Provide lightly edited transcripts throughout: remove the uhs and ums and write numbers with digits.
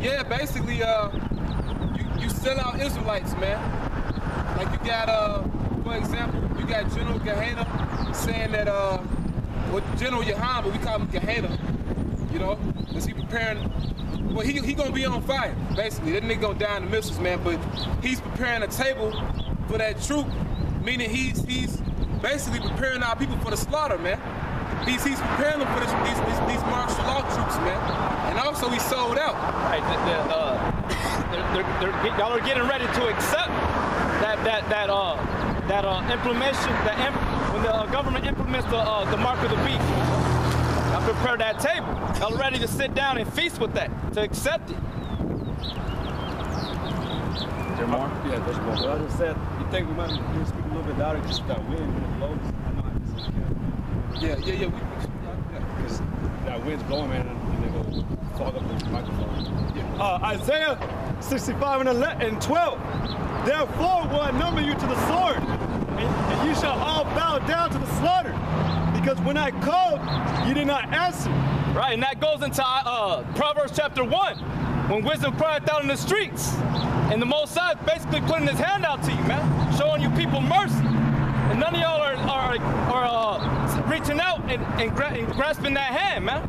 Yeah, basically, you sell out Israelites, man. Like you got, for example, you got General Gehenna saying that, well, General Yahan, but we call him Gehenna, you know, is he preparing, well, he gonna be on fire, basically. That nigga gonna die in the missiles, man, but he's preparing a table for that troop, meaning he's basically preparing our people for the slaughter, man. He's preparing them for these martial law troops, man. And also he sold out. Right, y'all are getting ready to accept that implementation, when the government implements the mark of the beast. Y'all prepare that table. Y'all ready to sit down and feast with that, to accept it. Is there more? Yeah, there's more. Well, I just said, you think we might speak a little bit louder just that wind when it blows? I know I just can't. Yeah. Because that wind's blowing, man, and they go fog up the microphone. Yeah. Isaiah 65 and 12. Therefore will I number you to the sword, and you shall all bow down to the slaughter. Because when I called, you did not answer. Right, and that goes into Proverbs chapter 1, when wisdom crieth out in the streets. And the Most High is basically putting his hand out to you, man, showing you people mercy. And none of y'all are reaching out and grasping that hand, man.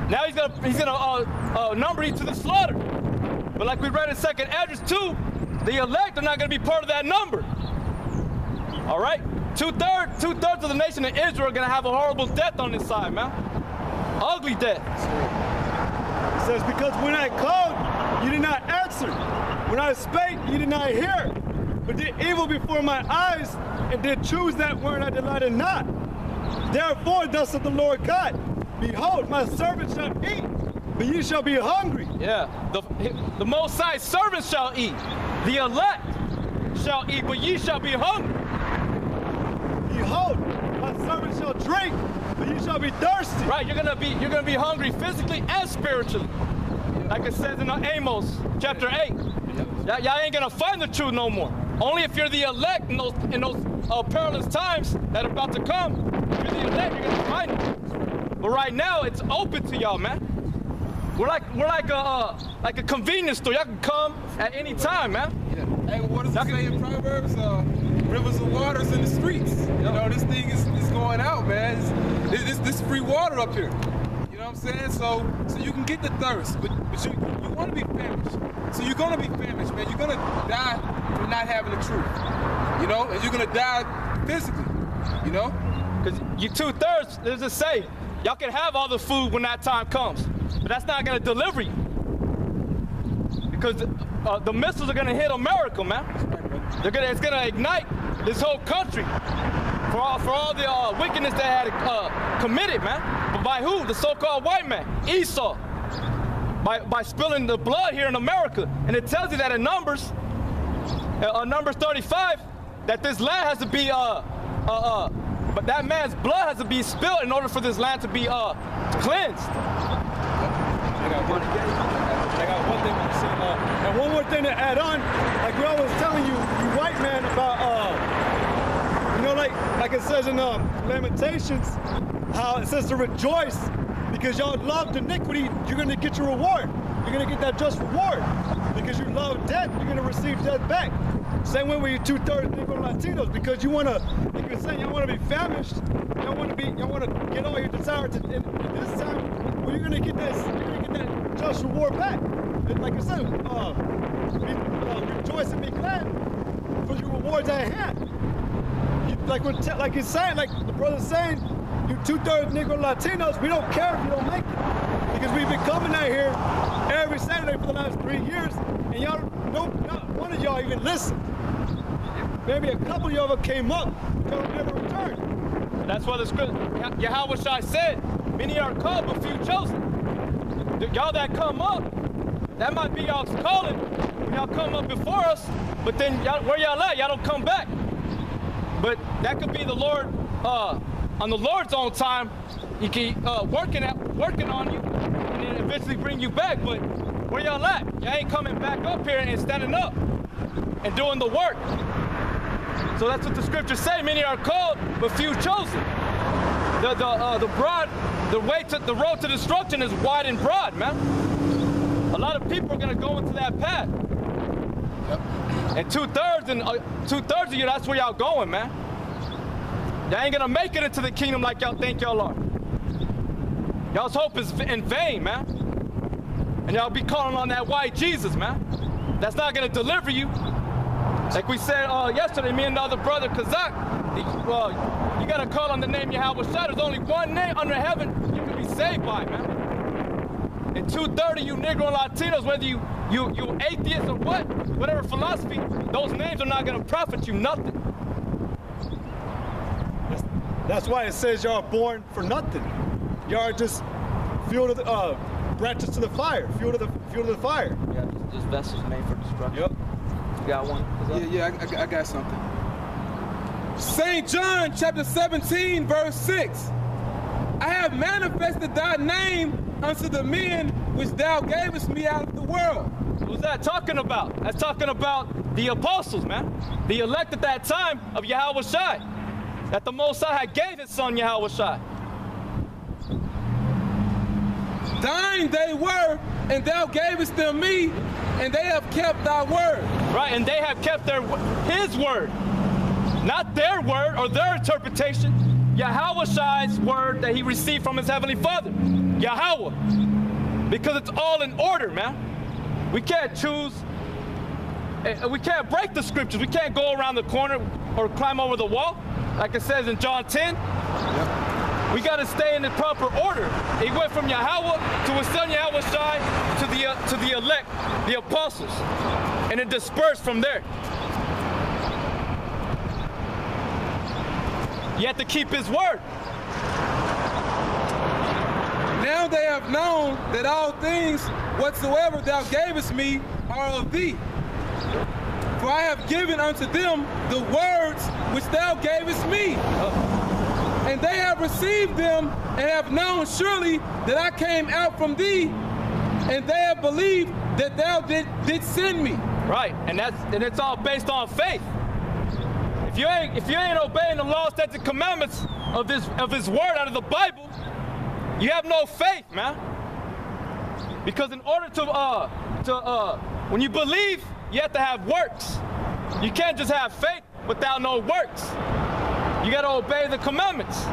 Now he's gonna number you to the slaughter. But like we read in 2nd Esdras 2, the elect are not gonna be part of that number. All right? Two-thirds of the nation of Israel are gonna have a horrible death on this side, man. Ugly death. It says, because when I called, you did not answer. When I spake, you did not hear. But did evil before my eyes, and did choose that word I delighted not. Therefore, thus saith the Lord God, behold, my servant shall eat, but ye shall be hungry. Yeah, the Most High servants shall eat. The elect shall eat, but ye shall be hungry. Behold, my servant shall drink, but ye shall be thirsty. Right, you're gonna be hungry physically and spiritually. Like it says in Amos chapter 8. Y'all ain't gonna find the truth no more. Only if you're the elect in those perilous times that are about to come. If you're the elect, you're gonna find it. But right now, it's open to y'all, man. We're like a convenience store. Y'all can come at any time, man. Yeah. Hey, what does it say in Proverbs? Rivers of waters in the streets. You know, this thing is going out, man. This free water up here. You know what I'm saying? So you can get the thirst, but you want to be famished. So you're gonna be famished, man. You're gonna die from not having the truth. You know, and you're gonna die physically. You know, because you 2/3. There's a say, y'all can have all the food when that time comes, but that's not gonna deliver you. Because the missiles are gonna hit America, man. It's gonna ignite this whole country for all the wickedness they had committed, man. But by who? The so-called white man, Esau. By spilling the blood here in America. And it tells you that in Numbers 35, that this land has to be but that man's blood has to be spilled in order for this land to be cleansed. I got one thing to say, and one more thing to add on, like we always telling you white man, about, you know, like it says in Lamentations, how it says to rejoice, because y'all loved iniquity, you're gonna get your reward. You're gonna get that just reward. Because you love death, you're gonna receive death back. Same way with you 2/3 Negro Latinos, because you wanna, like you're saying, you wanna be famished, you wanna get all your desire to, in this time, well, you're gonna get that just reward back. And like I said, rejoice and be glad for your rewards at hand. Like he's saying, like the brother's saying, you 2/3 Negro Latinos, we don't care if you don't make it. Because we've been coming out here every Saturday for the last 3 years, and y'all, not one of y'all even listened. Maybe a couple of y'all came up, y'all never returned. That's what the scripture, Yahweh said, many are called, but few chosen. Y'all that come up, that might be y'all's calling. Y'all come up before us, but then where y'all at? Y'all don't come back. But that could be the Lord, on the Lord's own time, he keep working on you, and then eventually bring you back. But where y'all at? Y'all ain't coming back up here and standing up and doing the work. So that's what the scriptures say. Many are called, but few chosen. The road to destruction is wide and broad, man. a lot of people are going to go into that path. Yep. And two-thirds of you, that's where y'all going, man. Y'all ain't going to make it into the kingdom like y'all think y'all are. Y'all's hope is in vain, man. And y'all be calling on that white Jesus, man. That's not going to deliver you. Like we said yesterday, me and the other brother, Kazak, you got to call on the name Yahweh Shai. There's only one name under heaven you can be saved by, man. And 230, you Negro and Latinos, whether you atheist or whatever philosophy, those names are not going to profit you nothing. That's why it says y'all are born for nothing. Y'all are just fuel to the branches to the fire, fuel to the fire. Yeah, just vessels made for destruction. Yep. You got one? Yeah, I got something. St. John chapter 17, verse 6. I have manifested thy name unto the men which thou gavest me out of the world. Who's that talking about? That's talking about the apostles, man. The elect at that time of Yahweh Shai. That the Most High had gave his son Yahweh Shai. Thine they were, and thou gavest them me, and they have kept thy word. Right, and they have kept his word. Not their word or their interpretation. Yahweh Shai's word that he received from his heavenly Father. Yahweh. Because it's all in order, man. We can't choose. We can't break the scriptures. We can't go around the corner or climb over the wall. Like it says in John 10. We got to stay in the proper order. He went from Yahweh to his son Yahweh Shai to the elect, the apostles. And it dispersed from there. You have to keep his word. Now they have known that all things whatsoever thou gavest me are of thee. For I have given unto them the words which thou gavest me. And they have received them and have known surely that I came out from thee, and they have believed that thou did send me. Right, and it's all based on faith. If you ain't obeying the law, statutes, and commandments of his word out of the Bible, you have no faith, man. Because in order to when you believe, you have to have works. You can't just have faith without no works. You got to obey the commandments.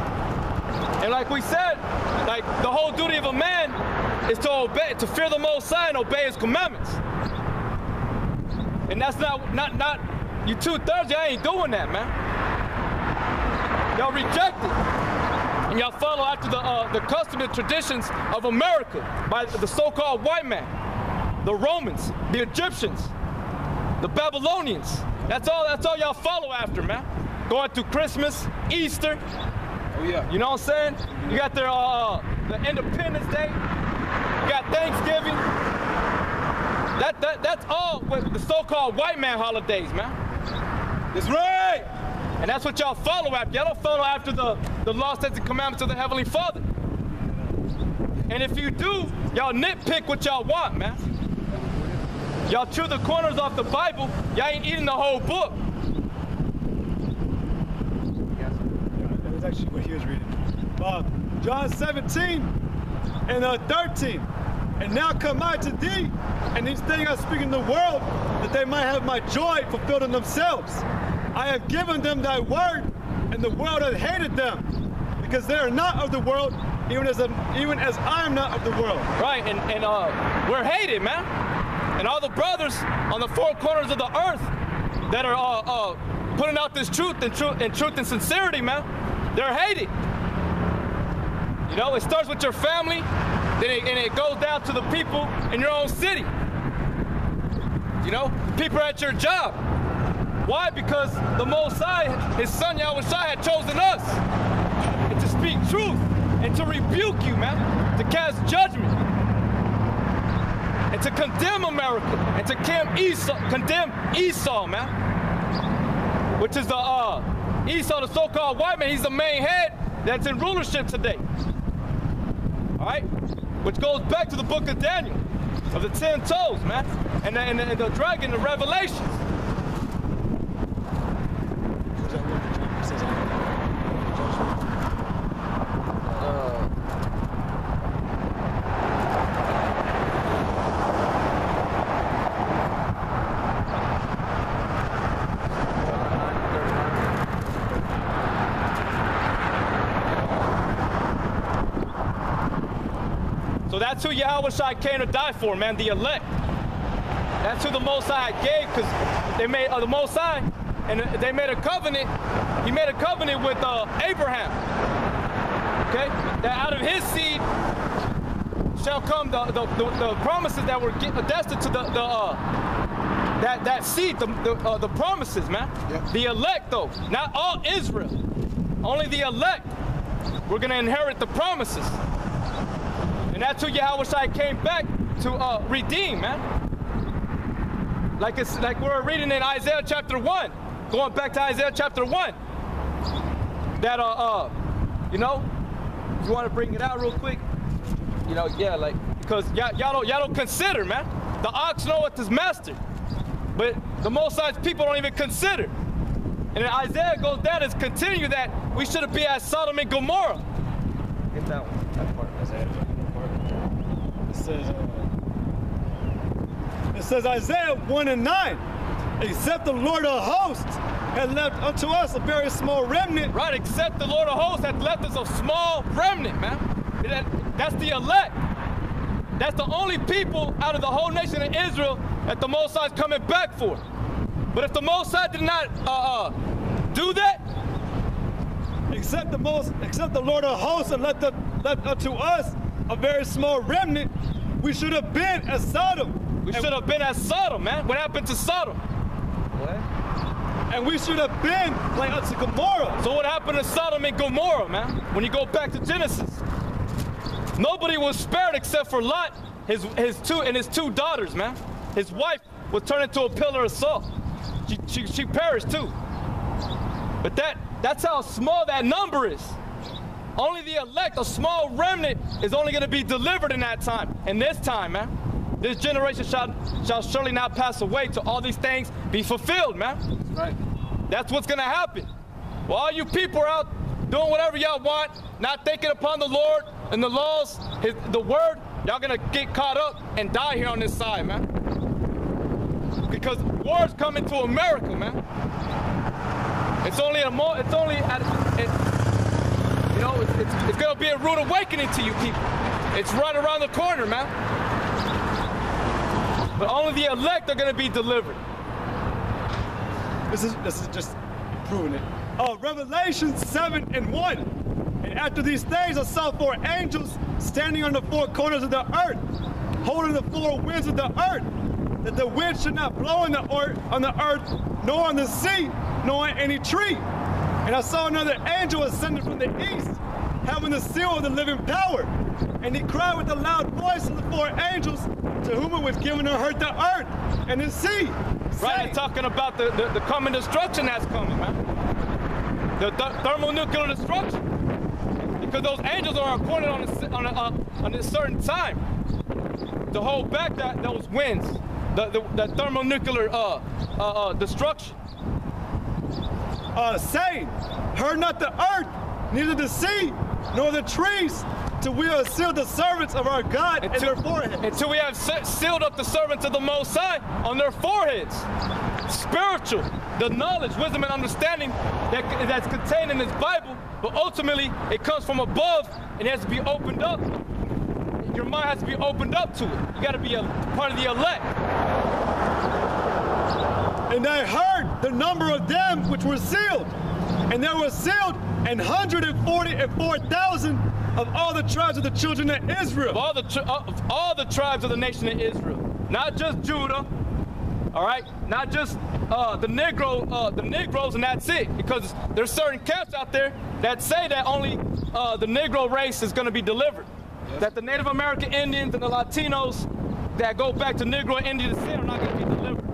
And like we said, like the whole duty of a man is to fear the Most High and obey his commandments. And that's not you two-thirds, y'all ain't doing that, man. Y'all reject it. And y'all follow after the custom and traditions of America by the so-called white man, the Romans, the Egyptians, the Babylonians. That's all y'all follow after, man. Going through Christmas, Easter. Oh yeah. You know what I'm saying? You got their the Independence Day. You got Thanksgiving. That's all with the so-called white man holidays, man. That's right. And that's what y'all follow after. Y'all don't follow after the law, statutes, and commandments of the Heavenly Father. And if you do, y'all nitpick what y'all want, man. Y'all chew the corners off the Bible. Y'all ain't eating the whole book. That was actually what he was reading. John 17 and 13. And now come I to thee, and these things I speak in the world, that they might have my joy fulfilled in themselves. I have given them thy word, and the world hath hated them, because they are not of the world, even as I am not of the world. Right, and we're hated, man. And all the brothers on the four corners of the earth that are putting out this truth and sincerity, man, they're hated. You know, it starts with your family, then it goes down to the people in your own city. You know, people at your job. Why? Because the Most High, his son Yahweh Shai, had chosen us. And to speak truth and to rebuke you, man. To cast judgment. And to condemn America. And to condemn Esau, man. Which is Esau, the so-called white man. He's the main head that's in rulership today. All right? Which goes back to the book of Daniel, of the 10 toes, man, and the dragon, the Revelations. That's who Yahushua came to die for, man, the elect. That's who the Most High gave, because they made the Most High, and they made a covenant. He made a covenant with Abraham. Okay, that out of his seed shall come the promises that were destined to that seed, the promises, man. Yep. The elect, though, not all Israel, only the elect. We're gonna inherit the promises, and that's who Yahushua came back to redeem, man. Like we're reading in Isaiah chapter 1, going back to Isaiah chapter 1. That you know, if you want to bring it out real quick, you know, yeah, like, because y'all don't consider, man. The ox knoweth his master, but the Most High's people don't even consider. And then Isaiah goes down and continue that we should be as Sodom and Gomorrah. Get that one, that part, Isaiah. It says Isaiah 1:9, except the Lord of hosts had left unto us a very small remnant. Right, except the Lord of hosts had left us a small remnant, man. That's the elect. That's the only people out of the whole nation of Israel that the Most High is coming back for. But if the Most High did not do that, except the Lord of hosts had left unto us a very small remnant, we should have been as Sodom. We should have been as Sodom, man. What happened to Sodom? What? And we should have been like unto Gomorrah. So what happened to Sodom and Gomorrah, man? When you go back to Genesis, nobody was spared except for Lot, his two daughters, man. His wife was turned into a pillar of salt. She perished too. But that's how small that number is. Only the elect, a small remnant, is only going to be delivered in that time. And this time, man, this generation shall surely not pass away till all these things be fulfilled, man. That's right. That's what's going to happen. Well, all you people are out doing whatever y'all want, not thinking upon the Lord and the laws, the word, y'all going to get caught up and die here on this side, man. Because war's coming to America, man. It's going to be a rude awakening to you people. It's right around the corner, man. But only the elect are going to be delivered. This is just proving it. Revelation 7:1. And after these things I saw 4 angels standing on the 4 corners of the earth, holding the 4 winds of the earth, that the wind should not blow on the earth, nor on the sea, nor on any tree. And I saw another angel ascending from the east, having the seal of the living power. And he cried with a loud voice to the 4 angels, to whom it was given to hurt the earth and the sea. Right, they're talking about the coming destruction that's coming, man. The thermonuclear destruction. Because those angels are appointed on a certain time to hold back those winds, the thermonuclear destruction. Saying, hurt not the earth, neither the sea, nor the trees, till we have sealed the servants of our God in their foreheads. Until we have sealed up the servants of the Most High on their foreheads. Spiritual, the knowledge, wisdom, and understanding that's contained in this Bible, but ultimately it comes from above and it has to be opened up. Your mind has to be opened up to it. You got to be a part of the elect. And I heard the number of them which were sealed, and there were sealed 144,000 of all the tribes of the children of Israel. Of all the tribes of the nation of Israel, not just Judah, all right, not just the Negroes, and that's it. Because there's certain camps out there that say that only the Negro race is going to be delivered. Yes. That the Native American Indians and the Latinos that go back to Negro and Indian descent are not going to be delivered.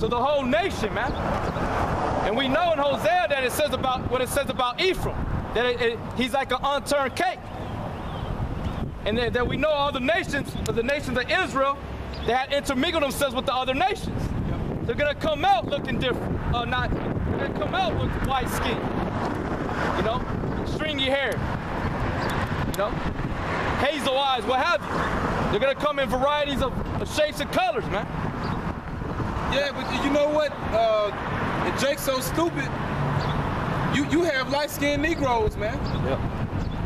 So the whole nation, man. And we know in Hosea that it says about what it says about Ephraim, that he's like an unturned cake. And that we know all the nations of Israel, they had intermingled themselves with the other nations. They're gonna come out looking different. They're gonna come out with white skin, you know, stringy hair, you know, hazel eyes, what have you. They're gonna come in varieties of shapes and colors, man. Yeah, but you know what? And Jake's so stupid. You have light-skinned Negroes, man. Yep.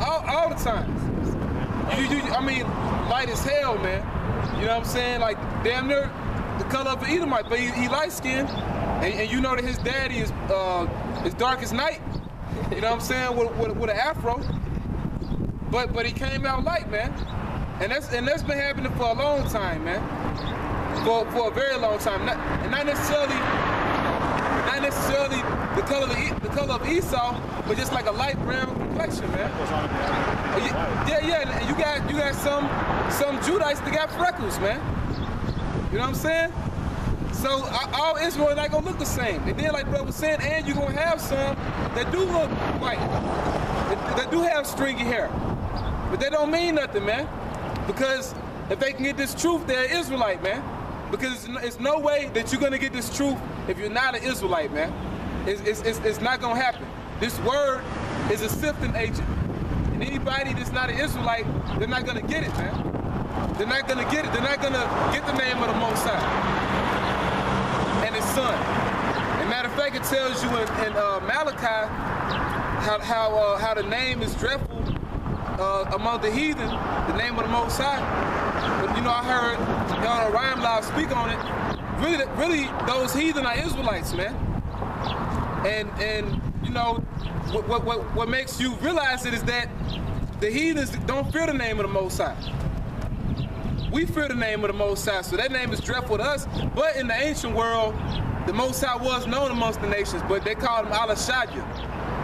All the time. I mean, light as hell, man. You know what I'm saying? Like, damn near the color of an Edomite, but he light-skinned. And you know that his daddy is dark as night. You know what I'm saying? With an afro. But he came out light, man. And that's been happening for a long time, man. For a very long time. Not necessarily the color of Esau, but just like a light brown complexion, man. Yeah. And you got some Judites that got freckles, man. You know what I'm saying? So all Israel not gonna look the same. And then, like brother was saying, and you're gonna have some that do look white, that do have stringy hair, but that don't mean nothing, man. Because if they can get this truth, they're Israelite, man. Because it's no way that you're gonna get this truth if you're not an Israelite, man. It's not gonna happen. This word is a sifting agent, and anybody that's not an Israelite, they're not gonna get it, man. They're not gonna get it. They're not gonna get the name of the Most High and His Son. And matter of fact, it tells you in Malachi how the name is dreadful among the heathen, the name of the Most High. But you know, I heard y'all Rhyme Live speak on it. Really, those heathen are Israelites, man. And you know, what makes you realize it is that the heathens don't fear the name of the Most High. We fear the name of the Most High, so that name is dreadful to us. But in the ancient world, the Most High was known amongst the nations, but they called him Al-Shadya,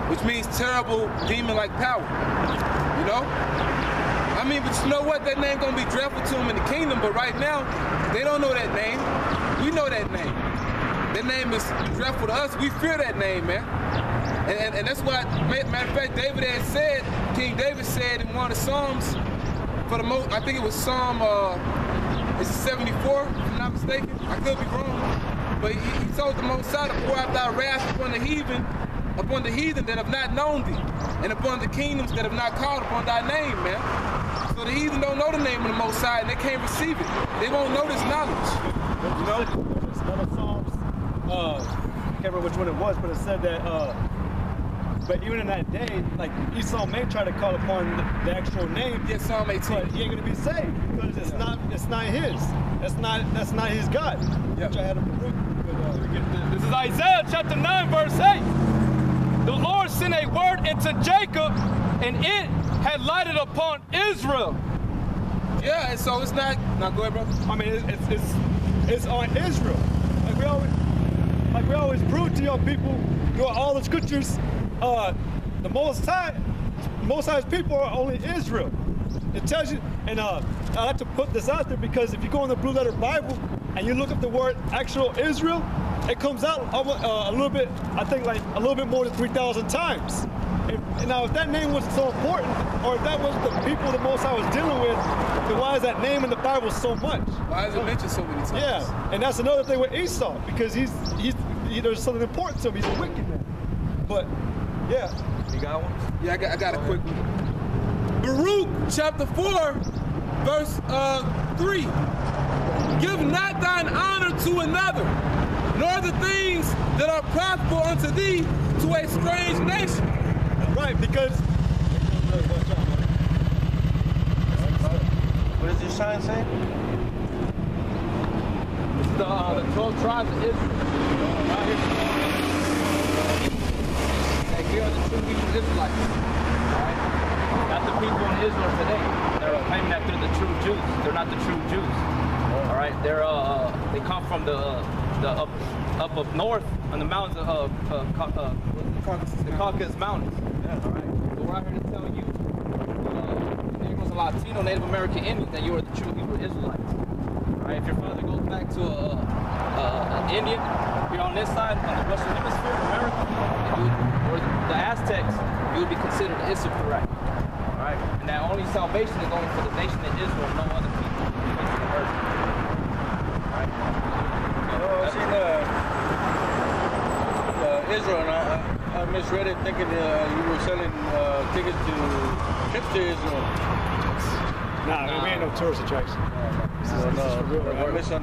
which means terrible demon-like power. You know? I mean, but you know what? That name gonna be dreadful to them in the kingdom, but right now, they don't know that name. We know that name. That name is dreadful to us. We fear that name, man. And that's why, matter of fact, David had said, King David said in one of the Psalms, for the most, I think it was Psalm, is it 74, if I'm not mistaken? I could be wrong. But he told the Most High to pour out thy wrath upon the heathen that have not known thee, and upon the kingdoms that have not called upon thy name, man. So the heathen don't know the name of the Most High, and they can't receive it. They won't know this knowledge. You know? There's another Psalms, I can't remember which one it was, but it said that, but even in that day, like Esau may try to call upon the actual name. Yeah, Psalm 18. But he ain't gonna be saved because it's not his. That's not his God. Yep. Which I had to prove. This is Isaiah chapter 9, verse 8. The Lord sent a word into Jacob, and it had lighted upon Israel. Yeah, and so it's not. Now go ahead, brother. I mean, it's on Israel. Like we always prove to your people through all the scriptures. The Most High's people are only Israel. It tells you, and I like to put this out there because if you go in the Blue Letter Bible and you look up the word actual Israel, it comes out a little bit, I think like a little bit more than 3,000 times. And now if that name was so important, or if that was the people the Most High was dealing with, then why is that name in the Bible so much? Why is it mentioned so many times? Yeah, and that's another thing with Esau, because there's something important to him. He's a wicked man. But yeah. You got one? Yeah, I got a quick one. Baruch chapter 4, verse 3. Give not thine honor to another, nor the things that are profitable unto thee to a strange nation. Right, because what does this sign say? This is the 12 tribes of Israel. Right here. We are the true Hebrew Israelites, right? Not the people in Israel today. They're claiming that they're the true Jews. They're not the true Jews. All right, they come from the up north on the mountains of the Caucasus Mountains. Yeah, all right. So we're out here to tell you, there was a Latino Native American Indian, that you are the true Hebrew Israelites. All right, if your father goes back to an Indian here on this side, on the Western Hemisphere, America, or the Aztecs, you would be considered Issachar. All right, and that only salvation is only for the nation of Israel, no other people on the face of the earth. All right. I seen Israel, and I misread it, thinking you were selling tickets to trips to Israel. nah, we ain't no tourist attraction. No, I misunderstood.